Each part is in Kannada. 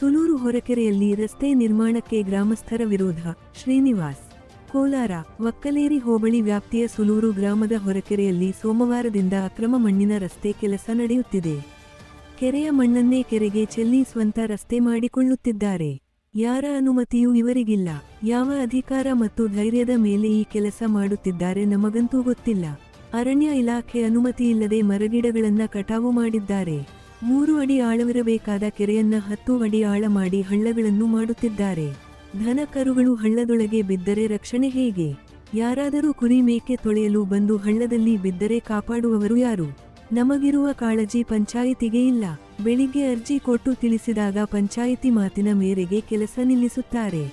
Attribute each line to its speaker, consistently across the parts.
Speaker 1: ಸುಲೂರು ಹೊರಕೆರೆಯಲ್ಲಿ ರಸ್ತೆ ನಿರ್ಮಾಣಕ್ಕೆ ಗ್ರಾಮಸ್ಥರ ವಿರೋಧ. ಶ್ರೀನಿವಾಸ್, ಕೋಲಾರ. ಒಕ್ಕಲೇರಿ ಹೋಬಳಿ ವ್ಯಾಪ್ತಿಯ ಸುಲೂರು ಗ್ರಾಮದ ಹೊರಕೆರೆಯಲ್ಲಿ ಸೋಮವಾರದಿಂದ ಅಕ್ರಮ ಮಣ್ಣಿನ ರಸ್ತೆ ಕೆಲಸ ನಡೆಯುತ್ತಿದೆ. ಕೆರೆಯ ಮಣ್ಣನ್ನೇ ಕೆರೆಗೆ ಚೆಲ್ಲಿ ಸ್ವಂತ ರಸ್ತೆ ಮಾಡಿಕೊಳ್ಳುತ್ತಿದ್ದಾರೆ. ಯಾರ ಅನುಮತಿಯೂ ಇವರಿಗಿಲ್ಲ. ಯಾವ ಅಧಿಕಾರ ಮತ್ತು ಧೈರ್ಯದ ಮೇಲೆ ಈ ಕೆಲಸ ಮಾಡುತ್ತಿದ್ದಾರೆ ನಮಗಂತೂ ಗೊತ್ತಿಲ್ಲ. ಅರಣ್ಯ ಇಲಾಖೆ ಅನುಮತಿಯಿಲ್ಲದೆ ಮರಗಿಡಗಳನ್ನ ಕಟಾವು ಮಾಡಿದ್ದಾರೆ. 3 ಅಡಿ ಆಳವಿರಬೇಕಾದ ಕೆರೆಯನ್ನ 10 ಅಡಿ ಆಳ ಮಾಡಿ ಹಳ್ಳಗಳನ್ನು ಮಾಡುತ್ತಿದ್ದಾರೆ. ದನ ಕರುಗಳು ಹಳ್ಳದೊಳಗೆ ಬಿದ್ದರೆ ರಕ್ಷಣೆ ಹೇಗೆ? ಯಾರಾದರೂ ಕುರಿ ಮೇಕೆ ತೊಳೆಯಲು ಬಂದು ಹಳ್ಳದಲ್ಲಿ ಬಿದ್ದರೆ ಕಾಪಾಡುವವರು ಯಾರು? ನಮಗಿರುವ ಕಾಳಜಿ ಪಂಚಾಯಿತಿಗೆ ಇಲ್ಲ. ಬೆಳಿಗ್ಗೆ ಅರ್ಜಿ ಕೊಟ್ಟು ತಿಳಿಸಿದಾಗ ಪಂಚಾಯಿತಿ ಮಾತಿನ ಮೇರೆಗೆ ಕೆಲಸ ನಿಲ್ಲಿಸುತ್ತಾರೆ.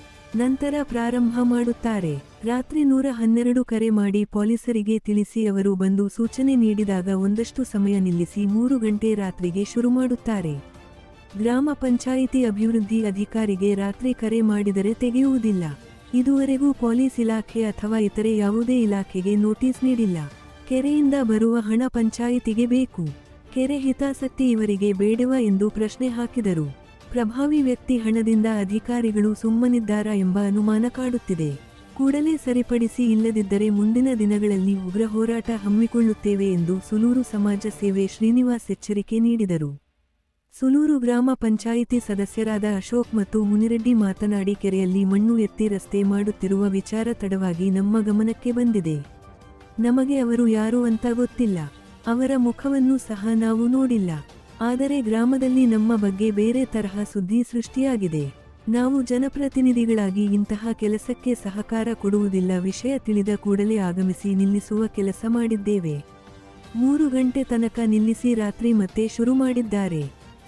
Speaker 1: ನಂತರ ಪ್ರಾರಂಭ ಮಾಡುತ್ತಾರೆ. ರಾತ್ರಿ 112 ಕರೆ ಮಾಡಿ ಪೊಲೀಸರಿಗೆ ತಿಳಿಸಿ ಅವರು ಬಂದು ಸೂಚನೆ ನೀಡಿದಾಗ ಒಂದಷ್ಟು ಸಮಯ ನಿಲ್ಲಿಸಿ 3 ಗಂಟೆ ರಾತ್ರಿಗೆ ಶುರು ಮಾಡುತ್ತಾರೆ. ಗ್ರಾಮ ಪಂಚಾಯಿತಿ ಅಭಿವೃದ್ಧಿ ಅಧಿಕಾರಿಗೆ ರಾತ್ರಿ ಕರೆ ಮಾಡಿದರೆ ತೆಗೆಯುವುದಿಲ್ಲ. ಇದುವರೆಗೂ ಪೊಲೀಸ್ ಇಲಾಖೆ ಅಥವಾ ಇತರೆ ಯಾವುದೇ ಇಲಾಖೆಗೆ ನೋಟಿಸ್ ನೀಡಿಲ್ಲ. ಕೆರೆಯಿಂದ ಬರುವ ಹಣ ಪಂಚಾಯಿತಿಗೆ ಬೇಕು. ಕೆರೆ ಹಿತಾಸಕ್ತಿ ಇವರಿಗೆ ಬೇಡವಾ ಎಂದು ಪ್ರಶ್ನೆ ಹಾಕಿದರು. ಪ್ರಭಾವಿ ವ್ಯಕ್ತಿ ಹಣದಿಂದ ಅಧಿಕಾರಿಗಳು ಸುಮ್ಮನಿದ್ದಾರಾ ಎಂಬ ಅನುಮಾನ ಕಾಡುತ್ತಿದೆ. ಕೂಡಲೇ ಸರಿಪಡಿಸಿ, ಇಲ್ಲದಿದ್ದರೆ ಮುಂದಿನ ದಿನಗಳಲ್ಲಿ ಉಗ್ರ ಹೋರಾಟ ಹಮ್ಮಿಕೊಳ್ಳುತ್ತೇವೆ ಎಂದು ಸುಲೂರು ಸಮಾಜ ಸೇವೆ ಶ್ರೀನಿವಾಸ್ ಎಚ್ಚರಿಕೆ ನೀಡಿದರು. ಸುಲೂರು ಗ್ರಾಮ ಪಂಚಾಯಿತಿ ಸದಸ್ಯರಾದ ಅಶೋಕ್ ಮತ್ತು ಮುನಿರೆಡ್ಡಿ ಮಾತನಾಡಿ, ಕೆರೆಯಲ್ಲಿ ಮಣ್ಣು ಎತ್ತಿ ರಸ್ತೆ ಮಾಡುತ್ತಿರುವ ವಿಚಾರ ತಡವಾಗಿ ನಮ್ಮ ಗಮನಕ್ಕೆ ಬಂದಿದೆ. ನಮಗೆ ಅವರು ಯಾರು ಅಂತ ಗೊತ್ತಿಲ್ಲ. ಅವರ ಮುಖವನ್ನು ಸಹ ನಾವು ನೋಡಿಲ್ಲ. ಆದರೆ ಗ್ರಾಮದಲ್ಲಿ ನಮ್ಮ ಬಗ್ಗೆ ಬೇರೆ ತರಹ ಸುದ್ದಿ ಸೃಷ್ಟಿಯಾಗಿದೆ. ನಾವು ಜನಪ್ರತಿನಿಧಿಗಳಾಗಿ ಇಂತಹ ಕೆಲಸಕ್ಕೆ ಸಹಕಾರ ಕೊಡುವುದಿಲ್ಲ. ವಿಷಯ ತಿಳಿದ ಕೂಡಲೇ ಆಗಮಿಸಿ ನಿಲ್ಲಿಸುವ ಕೆಲಸ ಮಾಡಿದ್ದೇವೆ. 3 ಗಂಟೆ ತನಕ ನಿಲ್ಲಿಸಿ ರಾತ್ರಿ ಮತ್ತೆ ಶುರು ಮಾಡಿದ್ದಾರೆ.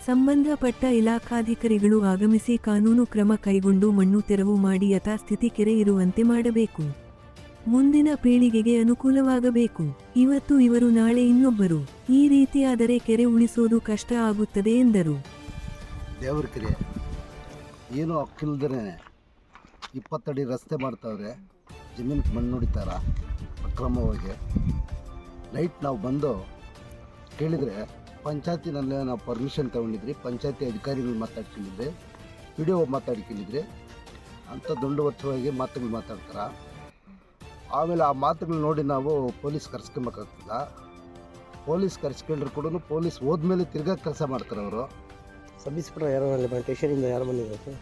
Speaker 1: ಸಂಬಂಧಪಟ್ಟ ಇಲಾಖಾಧಿಕಾರಿಗಳು ಆಗಮಿಸಿ ಕಾನೂನು ಕ್ರಮ ಕೈಗೊಂಡು ಮಣ್ಣು ತೆರವು ಮಾಡಿ ಯಥಾಸ್ಥಿತಿ ಕೆರೆ ಇರುವಂತೆ ಮಾಡಬೇಕು. ಮುಂದಿನ ಪೀಳಿಗೆಗೆ ಅನುಕೂಲವಾಗಬೇಕು. ಇವತ್ತು ಇವರು, ನಾಳೆ ಇನ್ನೊಬ್ಬರು. ಈ ರೀತಿಯಾದರೆ ಕೆರೆ ಉಳಿಸೋದು ಕಷ್ಟ ಆಗುತ್ತದೆ ಎಂದರು.
Speaker 2: ದೇವರ ಕೆರೆ ಏನೋ ಹಕ್ಕಿಲ್ದೇ 20 ಅಡಿ ರಸ್ತೆ ಮಾಡ್ತಾವ್ರೆ. ಜಮೀನಿಗೆ ಮಣ್ಣು ಹೊಡಿತಾರ ಅಕ್ರಮವಾಗಿ. ನೈಟ್ ನಾವು ಬಂದು ಕೇಳಿದರೆ ಪಂಚಾಯತಿನಲ್ಲೇ ನಾವು ಪರ್ಮಿಷನ್ ತೊಗೊಂಡಿದ್ರಿ, ಪಂಚಾಯತಿ ಅಧಿಕಾರಿಗಳು ಮಾತಾಡ್ಕೊಂಡಿದ್ರಿ, ಪಿ ಡಿ ಒ ಮಾತಾಡ್ಕೊಂಡಿದ್ರಿ ಅಂತ ದಂಡವತ್ತವಾಗಿ ಮಾತುಗಳು ಮಾತಾಡ್ತಾರೆ. ಆಮೇಲೆ ಆ ಮಾತುಗಳು ನೋಡಿ ನಾವು ಪೊಲೀಸ್ ಕರ್ಸ್ಕೊಬೇಕಾಗ್ತದ. ಪೊಲೀಸ್ ಕರ್ಸ್ಕೊಂಡ್ರು ಕೂಡ ಪೊಲೀಸ್ ಹೋದ್ಮೇಲೆ ತಿರ್ಗಾ ಕೆಲಸ ಮಾಡ್ತಾರೆ ಅವರು.
Speaker 3: ಸಬ್ ಇನ್ಸ್ಪೆಕ್ಟರ್ ಯಾರು ಸ್ಟೇಷನಿಂದ ಯಾರು ಬಂದಿದ್ರು ಸರ್?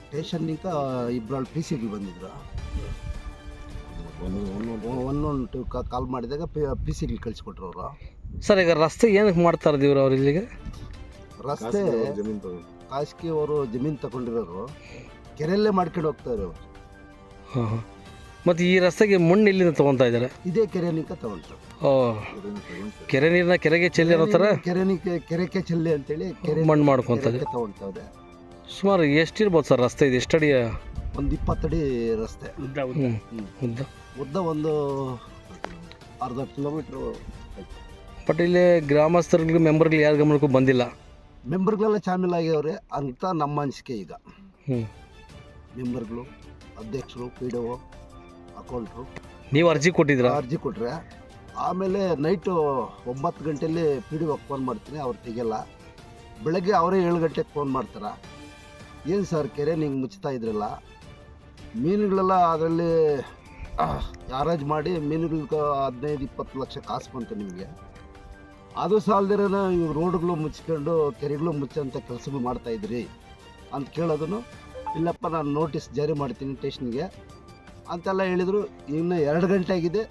Speaker 2: ಸ್ಟೇಷನ್ನಿಂದ 2 ಪಿ ಸಿಗಳು ಬಂದಿದ್ರು. ಒಂದೊಂದು ಕಾಲ್ ಮಾಡಿದಾಗ ಪಿ ಸಿಗಳು ಕಳಿಸ್ಕೊಟ್ರು ಅವರು.
Speaker 3: ಸರ್, ಈಗ ರಸ್ತೆ ಏನಕ್ಕೆ ಮಾಡ್ತಾ ಇದ್ದೀವ್ರು ಅವ್ರು ಇಲ್ಲಿಗೆ?
Speaker 2: ರಸ್ತೆ ಖಾಸಗಿ ಅವರು ಜಮೀನು ತಗೊಂಡಿರೋರು ಕೆರೆಯಲ್ಲೇ ಮಾಡ್ಕೊಂಡು ಹೋಗ್ತಾರೆ ಅವರು.
Speaker 3: ಹಾಂ. ಮತ್ತು ಈ ರಸ್ತೆಗೆ ಮಣ್ಣು ಎಲ್ಲಿಂದ ತೊಗೊತಾ ಇದ್ದಾರೆ?
Speaker 2: ಇದೇ ಕೆರೆನಿಂದ ತಗೊಂತಾರೆ.
Speaker 3: ಕೆರೆ ನೀರನ್ನ ಕೆರೆಗೆ ಚೆಲ್ಲಿ ಅನ್ನೋ ಥರ
Speaker 2: ಕೆರೆಗೆ ಚೆಲ್ಲಿ ಅಂತೇಳಿ ಕೆರೆ
Speaker 3: ಮಣ್ಣು ಮಾಡ್ಕೊತಾರೆ
Speaker 2: ತಗೊಳ್ತಾವ್ರೆ.
Speaker 3: ಸುಮಾರು ಎಷ್ಟಿರ್ಬೋದು ಸರ್ ರಸ್ತೆ? ಇದು ಎಷ್ಟಡಿ?
Speaker 2: ಒಂದು 20 ಅಡಿ ರಸ್ತೆ ಉದ್ದ, ಒಂದು ಅರ್ಧ ಕಿಲೋಮೀಟ್ರು.
Speaker 3: ಬಟ್ ಇಲ್ಲಿ ಗ್ರಾಮಸ್ಥರಿಗೆ ಮೆಂಬರ್ಗಳು ಯಾರ ಗಮನಕ್ಕೂ ಬಂದಿಲ್ಲ.
Speaker 2: ಮೆಂಬರ್ಗಳೆಲ್ಲ ಶಾಮೀಲಾಗ್ಯವ್ರೆ ಅಂತ ನಮ್ಮ ಅನಿಸಿಕೆ. ಈಗ ಮೆಂಬರ್ಗಳು, ಅಧ್ಯಕ್ಷರು, ಪಿ ಡಿ ಒ, ಅಕೌಂಟ್ರು.
Speaker 3: ನೀವು ಅರ್ಜಿ ಕೊಟ್ಟಿದ್ದೀರಾ?
Speaker 2: ಅರ್ಜಿ ಕೊಟ್ರೆ ಆಮೇಲೆ ನೈಟು 9 ಗಂಟೆಯಲ್ಲಿ ಪಿ ಡಿ ಒ ಫೋನ್ ಮಾಡ್ತೀನಿ, ಅವ್ರು ತೆಗಿಯಲ್ಲ. ಬೆಳಗ್ಗೆ ಅವರೇ 7 ಗಂಟೆಗೆ ಫೋನ್ ಮಾಡ್ತಾರೆ. ಏನು ಸರ್ ಕೆರೆ ನಿಂಗೆ ಮುಚ್ತಾ ಇದ್ರಲ್ಲ, ಮೀನುಗಳೆಲ್ಲ ಅದರಲ್ಲಿ ಯಾರಾಜ್ ಮಾಡಿ ಮೀನುಗಳಿಗೆ 15-20 ಲಕ್ಷ ಕಾಸು ಬಂತು ನಿಮಗೆ. ಅದು ಸಾಲದಿರೋನ ಇವು ರೋಡ್ಗಳು ಮುಚ್ಕೊಂಡು ಕೆರೆಗಳು ಮುಚ್ಚೋಂಥ ಕೆಲಸಗಳು ಮಾಡ್ತಾಯಿದ್ರಿ ಅಂತ ಕೇಳೋದನ್ನು, ಇಲ್ಲಪ್ಪ ನಾನು ನೋಟಿಸ್ ಜಾರಿ ಮಾಡ್ತೀನಿ ಸ್ಟೇಷನ್ಗೆ ಅಂತೆಲ್ಲ ಹೇಳಿದರು. ಇನ್ನು 2 ಗಂಟೆ ಆಗಿದೆ,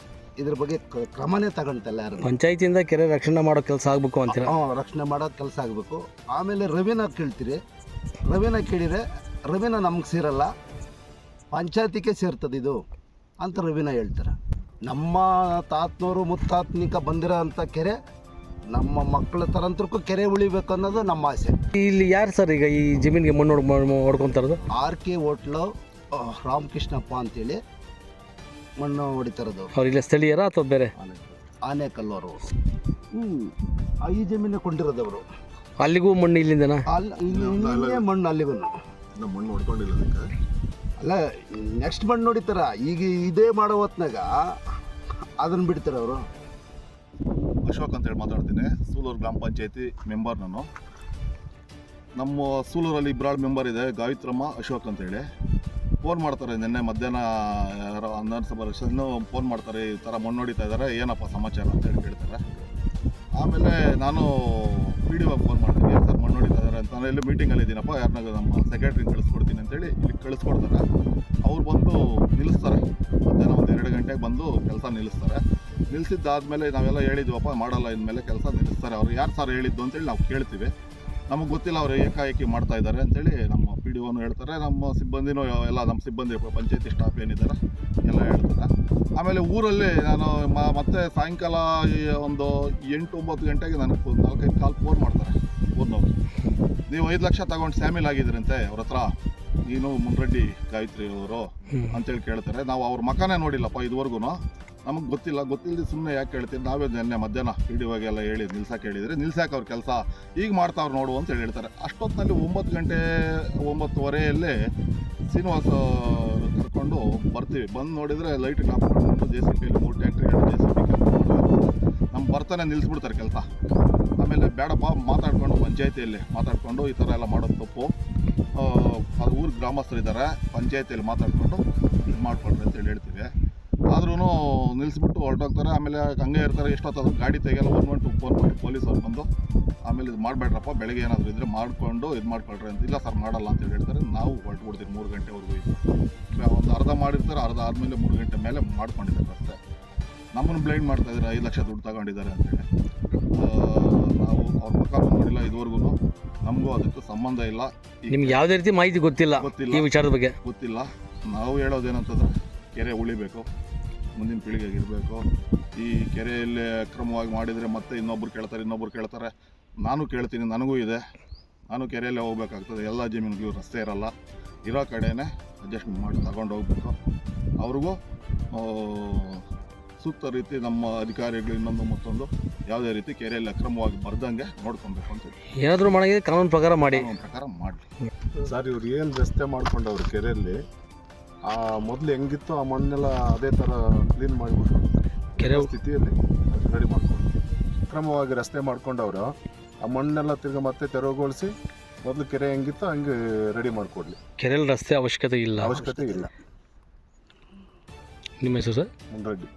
Speaker 2: ಇದ್ರ ಬಗ್ಗೆ ಕ್ರಮನೇ ತಗೊಂತಲ್ಲ ಯಾರು.
Speaker 3: ಪಂಚಾಯತಿಯಿಂದ ಕೆರೆ ರಕ್ಷಣೆ ಮಾಡೋ ಕೆಲಸ ಆಗಬೇಕು ಅಂತೀರ?
Speaker 2: ರಕ್ಷಣೆ ಮಾಡೋ ಕೆಲಸ ಆಗಬೇಕು. ಆಮೇಲೆ ರವಿನ ಕೇಳ್ತೀರಿ, ರವಿನ ಕೇಳಿದರೆ ರವಿನ ನಮ್ಗೆ ಸೇರಲ್ಲ, ಪಂಚಾಯತಿಗೆ ಸೇರ್ತದೆ ಇದು ಅಂತ ರವಿನ ಹೇಳ್ತಾರೆ. ನಮ್ಮ ತಾತನವರು ಮುತ್ತಾತ್ನಿಕ ಬಂದಿರೋ ಅಂಥ ಕೆರೆ ನಮ್ಮ ಮಕ್ಕಳ ತರಂತ್ರಕ್ಕೂ ಕೆರೆ ಉಳಿಬೇಕು ಅನ್ನೋದು ನಮ್ಮ ಆಸೆ.
Speaker 3: ಇಲ್ಲಿ ಯಾರು ಸರ್ ಈಗ ಈ ಜಮೀನಿಗೆ ಮಣ್ಣು ಹೊಡ್ಕೊತಾರದು?
Speaker 2: RK ಹೋಟ್ಲು ರಾಮಕೃಷ್ಣಪ್ಪ ಅಂತೇಳಿ ಮಣ್ಣು ಹೊಡಿತಾರದು.
Speaker 3: ಅವ್ರು ಇಲ್ಲ ಸ್ಥಳೀಯರ ಅಥವಾ ಬೇರೆ?
Speaker 2: ಆನೆಕಲ್ಲವರು. ಈ ಜಮೀನು ಕೊಂಡಿರೋದವರು.
Speaker 3: ಅಲ್ಲಿಗೂ ಮಣ್ಣು ಇಲ್ಲಿಂದನಾ?
Speaker 2: ಇಲ್ಲೇ ಮಣ್ಣು ಅಲ್ಲಿಗೂ ಮಣ್ಣು ಹೊಡ್ಕೊಂಡಿಲ್ಲ. ಅಲ್ಲ, ನೆಕ್ಸ್ಟ್ ಮಣ್ಣು ಹೊಡಿತಾರ. ಈಗ ಇದೇ ಮಾಡೋ ಹೊತ್ನಾಗ ಅದನ್ನು ಬಿಡ್ತಾರೆ ಅವರು.
Speaker 4: ಅಶೋಕ್ ಅಂತೇಳಿ ಮಾತಾಡ್ತೀನಿ. ಸೂಲೂರು ಗ್ರಾಮ ಪಂಚಾಯತಿ ಮೆಂಬರ್ ನಾನು. ನಮ್ಮ ಸೂಲೂರಲ್ಲಿ ಇಬ್ಬರಾಳು ಮೆಂಬರ್ ಇದೆ, ಗಾಯತ್ರಮ್ಮ ಅಶೋಕ್ ಅಂತೇಳಿ. ಫೋನ್ ಮಾಡ್ತಾರೆ ನಿನ್ನೆ ಮಧ್ಯಾಹ್ನ, ಯಾರೋ 11 ವರ್ಷದಿಂದ ಫೋನ್ ಮಾಡ್ತಾರೆ, ಈ ಥರ ಮಣ್ಣು ಹೊಡಿತಾ ಇದ್ದಾರೆ, ಏನಪ್ಪ ಸಮಾಚಾರ ಅಂತೇಳಿ ಕೇಳ್ತಾರೆ. ಆಮೇಲೆ ನಾನು ಪಿ ಡಿ ಒಗೆ ಫೋನ್ ಮಾಡ್ತೀನಿ, ಸರ್ ಮಣ್ಣು ಹೊಡಿತಾ ಇದ್ದಾರೆ ಅಂತ. ನಾನು ಇಲ್ಲಿ ಮೀಟಿಂಗಲ್ಲಿ ಇದ್ದೀನಪ್ಪ, ಯಾರನ್ನ ನಮ್ಮ ಸೆಕ್ರೆಟ್ರಿಗೆ ಕಳಿಸ್ಕೊಡ್ತೀನಿ ಅಂತೇಳಿ ಇಲ್ಲಿ ಕಳಿಸ್ಕೊಡ್ತಾರೆ. ಅವ್ರು ಬಂದು ನಿಲ್ಲಿಸ್ತಾರೆ, ಮಧ್ಯಾಹ್ನ ಒಂದು 2 ಗಂಟೆಗೆ ಬಂದು ಕೆಲಸ ನಿಲ್ಲಿಸ್ತಾರೆ. ನಿಲ್ಲಿಸಿದ್ದಾದ್ಮೇಲೆ ನಾವೆಲ್ಲ ಹೇಳಿದ್ವಪ್ಪ ಮಾಡಲ್ಲ, ಇನ್ಮೇಲೆ ಕೆಲಸ ನಿಲ್ಲಿಸ್ತಾರೆ. ಅವ್ರು ಯಾರು ಸರ್ ಹೇಳಿದ್ದು ಅಂತೇಳಿ ನಾವು ಕೇಳ್ತೀವಿ. ನಮಗೆ ಗೊತ್ತಿಲ್ಲ, ಅವರು ಏಕಾಏಕಿ ಮಾಡ್ತಾ ಇದ್ದಾರೆ ಅಂತೇಳಿ ನಮ್ಮ ಪಿ ಡಿ ಒನು ಹೇಳ್ತಾರೆ. ನಮ್ಮ ಸಿಬ್ಬಂದಿನೂ ಎಲ್ಲ, ನಮ್ಮ ಸಿಬ್ಬಂದಿ ಪಂಚಾಯತಿ ಸ್ಟಾಫ್ ಏನಿದ್ದಾರೆ ಎಲ್ಲ ಹೇಳ್ತಾರೆ. ಆಮೇಲೆ ಊರಲ್ಲಿ ನಾನು ಮತ್ತೆ ಸಾಯಂಕಾಲ ಒಂದು 8-9 ಗಂಟೆಗೆ ನನಗೆ 4-5 ಕಾಲ್ ಫೋನ್ ಮಾಡ್ತಾರೆ ಊರಿನವ್ರು. ನೀವು 5 ಲಕ್ಷ ತಗೊಂಡು ಸ್ಯಾಮಿಲ್ ಆಗಿದ್ರಂತೆ ಅವ್ರ ಹತ್ರ, ನೀನು ಮುನ್ರೆಡ್ಡಿ ಗಾಯತ್ರಿ ಅವರು ಅಂತೇಳಿ ಕೇಳ್ತಾರೆ. ನಾವು ಅವ್ರ ಮಕನೇ ನೋಡಿಲ್ಲಪ್ಪ ಇದುವರೆಗೂ, ನಮಗೆ ಗೊತ್ತಿಲ್ಲದೆ ಸುಮ್ಮನೆ ಯಾಕೆ ಕೇಳ್ತೀವಿ, ನಾವೇ ನಿನ್ನೆ ಮಧ್ಯಾಹ್ನ ಪಿ ಡಿ ಒಗೆಲ್ಲ ಹೇಳಿ ನಿಲ್ಸಕ್ಕೆ ಹೇಳಿದರೆ ನಿಲ್ಸಕ್ಕೆ ಅವ್ರ ಕೆಲಸ ಈಗ ಮಾಡ್ತಾವ್ರು ನೋಡು ಅಂತೇಳಿ ಹೇಳ್ತಾರೆ. ಅಷ್ಟೊತ್ತಿನಲ್ಲಿ 9 ಗಂಟೆ 9:15 ಶ್ರೀನಿವಾಸ ಕರ್ಕೊಂಡು ಬರ್ತೀವಿ. ಬಂದು ನೋಡಿದರೆ ಲೈಟ್ ಆಫ್ ಮಾಡಿಕೊಂಡು JCB 3 ಟ್ಯಾಕ್ಟ್ರಿ 2 JCB ಕೆಲಸ ಮಾಡ್ತಾರೆ. ನಮ್ಮ ಬರ್ತಾನೆ ನಿಲ್ಲಿಸ್ಬಿಡ್ತಾರೆ ಕೆಲಸ. ಆಮೇಲೆ ಬೇಡಪ್ಪ ಮಾತಾಡ್ಕೊಂಡು ಪಂಚಾಯತಿಯಲ್ಲಿ ಮಾತಾಡಿಕೊಂಡು ಈ ಥರ ಎಲ್ಲ ಮಾಡೋದು ತಪ್ಪು, ಅದು ಊರು ಗ್ರಾಮಸ್ಥರಿದ್ದಾರೆ, ಪಂಚಾಯತಿಯಲ್ಲಿ ಮಾತಾಡಿಕೊಂಡು ಇದು ಮಾಡಿಕೊಡ್ರಿ ಅಂತೇಳಿ ಹೇಳ್ತೀವಿ. ಆದ್ರೂ ನಿಲ್ಲಿಸ್ಬಿಟ್ಟು ಹೊರಟೋಗ್ತಾರೆ. ಆಮೇಲೆ ಹಂಗೆ ಇರ್ತಾರೆ, ಎಷ್ಟೊತ್ತಾದ್ರೂ ಗಾಡಿ ತೆಗೆಯಲ್ಲ. 112 ಫೋನ್ ಮಾಡಿ ಪೊಲೀಸವ್ರು ಬಂದು ಆಮೇಲೆ ಇದು ಮಾಡಬೇಡ್ರಪ್ಪ, ಬೆಳಗ್ಗೆ ಏನಾದರೂ ಇದ್ದರೆ ಮಾಡಿಕೊಂಡು ಇದು ಮಾಡ್ಕೊಳ್ರಿ ಅಂತ. ಇಲ್ಲ ಸರ್ ಮಾಡಲ್ಲ ಅಂತೇಳಿ ಹೇಳ್ತಾರೆ. ನಾವು ಹೊರಟುಬಿಡ್ತೀವಿ 3 ಗಂಟೆವರೆಗೂ. ಒಂದು ಅರ್ಧ ಮಾಡಿರ್ತಾರೆ, ಅರ್ಧ ಆದಮೇಲೆ 3 ಗಂಟೆ ಮೇಲೆ ಮಾಡ್ಕೊಂಡಿದ್ದಾರೆ ಅಷ್ಟೇ. ನಮ್ಮನ್ನು ಬ್ಲೈಂಡ್ ಮಾಡ್ತಾಯಿದ್ದಾರೆ, 5 ಲಕ್ಷ ದುಡ್ಡು ತಗೊಂಡಿದ್ದಾರೆ ಅಂತೇಳಿ. ನಾವು ಅವ್ರ ಪಕ್ಕ ನೋಡಿಲ್ಲ ಇದುವರೆಗೂ, ನಮಗೂ ಅದಕ್ಕೂ ಸಂಬಂಧ ಇಲ್ಲ.
Speaker 3: ನಿಮ್ಗೆ ಯಾವುದೇ ರೀತಿ ಮಾಹಿತಿ ಗೊತ್ತಿಲ್ಲ ಈ ವಿಚಾರದ ಬಗ್ಗೆ?
Speaker 4: ಗೊತ್ತಿಲ್ಲ. ನಾವು ಹೇಳೋದೇನಂತಂದ್ರೆ ಕೆರೆ ಉಳಿಬೇಕು, ಮುಂದಿನ ಪೀಳಿಗೆಗೆ ಇರಬೇಕು. ಈ ಕೆರೆಯಲ್ಲಿ ಅಕ್ರಮವಾಗಿ ಮಾಡಿದರೆ ಮತ್ತೆ ಇನ್ನೊಬ್ರು ಕೇಳ್ತಾರೆ. ನಾನು ಕೇಳ್ತೀನಿ, ನನಗೂ ಇದೆ, ನಾನು ಕೆರೆಯಲ್ಲೇ ಹೋಗ್ಬೇಕಾಗ್ತದೆ. ಎಲ್ಲ ಜಮೀನಿಗೂ ರಸ್ತೆ ಇರಲ್ಲ, ಇರೋ ಕಡೆಯೇ ಅಡ್ಜಸ್ಟ್ಮೆಂಟ್ ಮಾಡಿ ತಗೊಂಡು ಹೋಗ್ಬೇಕು. ಅವ್ರಿಗೂ ಸೂಕ್ತ ರೀತಿ ನಮ್ಮ ಅಧಿಕಾರಿಗಳು ಇನ್ನೊಂದು ಮತ್ತೊಂದು ಯಾವುದೇ ರೀತಿ ಕೆರೆಯಲ್ಲಿ ಅಕ್ರಮವಾಗಿ ಬರ್ದಂಗೆ ನೋಡ್ಕೊಬೇಕು ಅಂತ
Speaker 3: ಏನಾದರೂ ಮಾಡಿದ್ರೆ ಕಾನೂನು ಪ್ರಕಾರ ಮಾಡಿ.
Speaker 4: ಮಾಡಲಿ
Speaker 5: ಸರ್. ಇವ್ರು ಏನು ರಸ್ತೆ ಮಾಡ್ಕೊಂಡವ್ರು ಕೆರೆಯಲ್ಲಿ, ಆ ಮೊದಲು ಹೆಂಗಿತ್ತು ಆ ಮಣ್ಣೆಲ್ಲ ಅದೇ ಥರ ಕ್ಲೀನ್ ಮಾಡಿಬಿಟ್ಟು
Speaker 3: ಕೆರೆ
Speaker 5: ಸ್ಥಿತಿಯಲ್ಲಿ ರೆಡಿ ಮಾಡ್ಕೊಂಡು ಕ್ರಮವಾಗಿ ರಸ್ತೆ ಮಾಡ್ಕೊಂಡವರು ಆ ಮಣ್ಣೆಲ್ಲ ತಿರ್ಗಿ ಮತ್ತೆ ತೆರವುಗೊಳಿಸಿ ಮೊದಲು ಕೆರೆ ಹೆಂಗಿತ್ತು ಹಂಗೆ ರೆಡಿ ಮಾಡಿಕೊಡ್ಲಿ.
Speaker 3: ಕೆರೆಯಲ್ಲಿ ರಸ್ತೆ ಅವಶ್ಯಕತೆ ಇಲ್ಲ.
Speaker 5: ಅವಶ್ಯಕತೆ ಇಲ್ಲ.
Speaker 3: ನಿಮ್ಮ ಹೆಸರು ಸರ್?
Speaker 5: ಮುನ್ರೆಡ್ಡಿ.